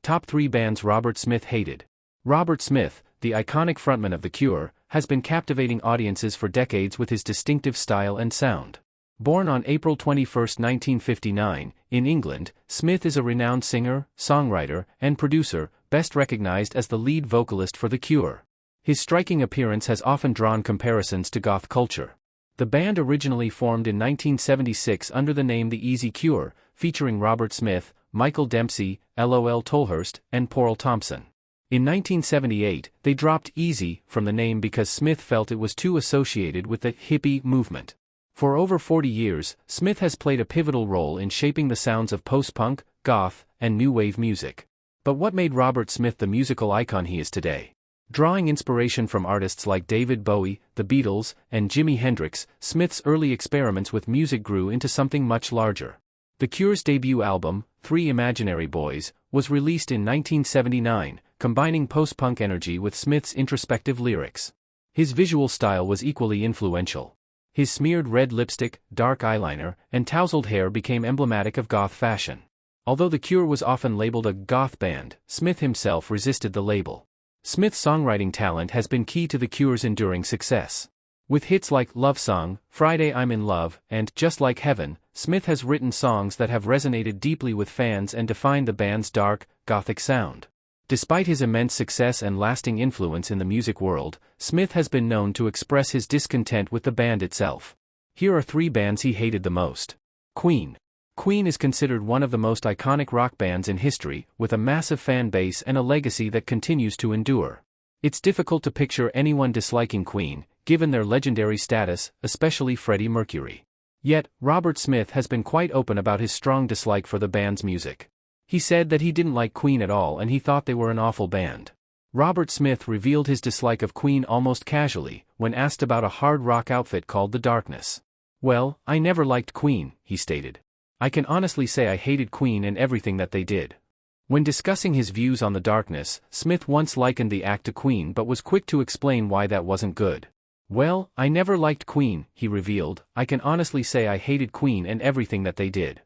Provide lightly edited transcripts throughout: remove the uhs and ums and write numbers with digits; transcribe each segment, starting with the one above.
Top 3 bands Robert Smith hated. Robert Smith, the iconic frontman of The Cure, has been captivating audiences for decades with his distinctive style and sound. Born on April 21, 1959, in England, Smith is a renowned singer, songwriter, and producer, best recognized as the lead vocalist for The Cure. His striking appearance has often drawn comparisons to goth culture. The band originally formed in 1976 under the name The Easy Cure, featuring Robert Smith, Michael Dempsey, Lol Tolhurst, and Porl Thompson. In 1978, they dropped Easy from the name because Smith felt it was too associated with the hippie movement. For over 40 years, Smith has played a pivotal role in shaping the sounds of post-punk, goth, and new wave music. But what made Robert Smith the musical icon he is today? Drawing inspiration from artists like David Bowie, the Beatles, and Jimi Hendrix, Smith's early experiments with music grew into something much larger. The Cure's debut album, Three Imaginary Boys, was released in 1979, combining post-punk energy with Smith's introspective lyrics. His visual style was equally influential. His smeared red lipstick, dark eyeliner, and tousled hair became emblematic of goth fashion. Although The Cure was often labeled a goth band, Smith himself resisted the label. Smith's songwriting talent has been key to The Cure's enduring success. With hits like Love Song, Friday I'm in Love, and Just Like Heaven, Smith has written songs that have resonated deeply with fans and defined the band's dark, gothic sound. Despite his immense success and lasting influence in the music world, Smith has been known to express his discontent with the band itself. Here are 3 bands he hated the most. Queen. Queen is considered one of the most iconic rock bands in history, with a massive fan base and a legacy that continues to endure. It's difficult to picture anyone disliking Queen, given their legendary status, especially Freddie Mercury. Yet, Robert Smith has been quite open about his strong dislike for the band's music. He said that he didn't like Queen at all and he thought they were an awful band. Robert Smith revealed his dislike of Queen almost casually, when asked about a hard rock outfit called The Darkness. "Well, I never liked Queen," he stated. "I can honestly say I hated Queen and everything that they did." When discussing his views on The Darkness, Smith once likened the act to Queen but was quick to explain why that wasn't good. "Well, I never liked Queen," he revealed. "I can honestly say I hated Queen and everything that they did."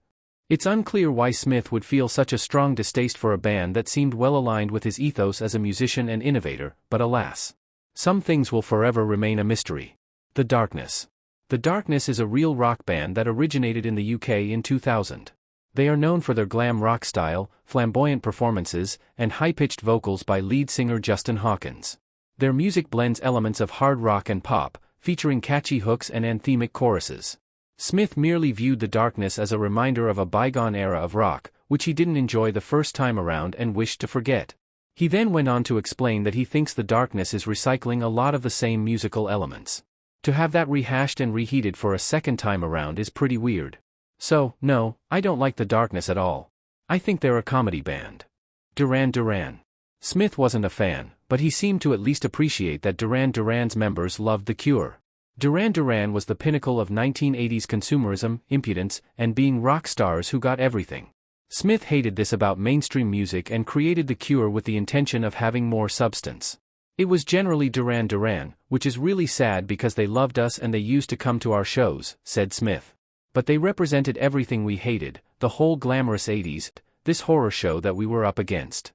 It's unclear why Smith would feel such a strong distaste for a band that seemed well aligned with his ethos as a musician and innovator, but alas. Some things will forever remain a mystery. The Darkness. The Darkness is a real rock band that originated in the UK in 2000. They are known for their glam rock style, flamboyant performances, and high-pitched vocals by lead singer Justin Hawkins. Their music blends elements of hard rock and pop, featuring catchy hooks and anthemic choruses. Smith merely viewed The Darkness as a reminder of a bygone era of rock, which he didn't enjoy the first time around and wished to forget. He then went on to explain that he thinks The Darkness is recycling a lot of the same musical elements. To have that rehashed and reheated for a second time around is pretty weird. So, no, I don't like The Darkness at all. I think they're a comedy band. Duran Duran. Smith wasn't a fan, but he seemed to at least appreciate that Duran Duran's members loved The Cure. Duran Duran was the pinnacle of 1980s consumerism, impudence, and being rock stars who got everything. Smith hated this about mainstream music and created The Cure with the intention of having more substance. "It was generally Duran Duran, which is really sad because they loved us and they used to come to our shows," said Smith. "But they represented everything we hated, the whole glamorous 80s, this horror show that we were up against."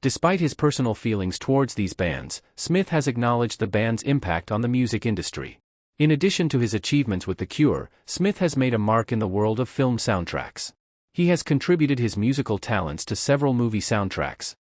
Despite his personal feelings towards these bands, Smith has acknowledged the band's impact on the music industry. In addition to his achievements with The Cure, Smith has made a mark in the world of film soundtracks. He has contributed his musical talents to several movie soundtracks,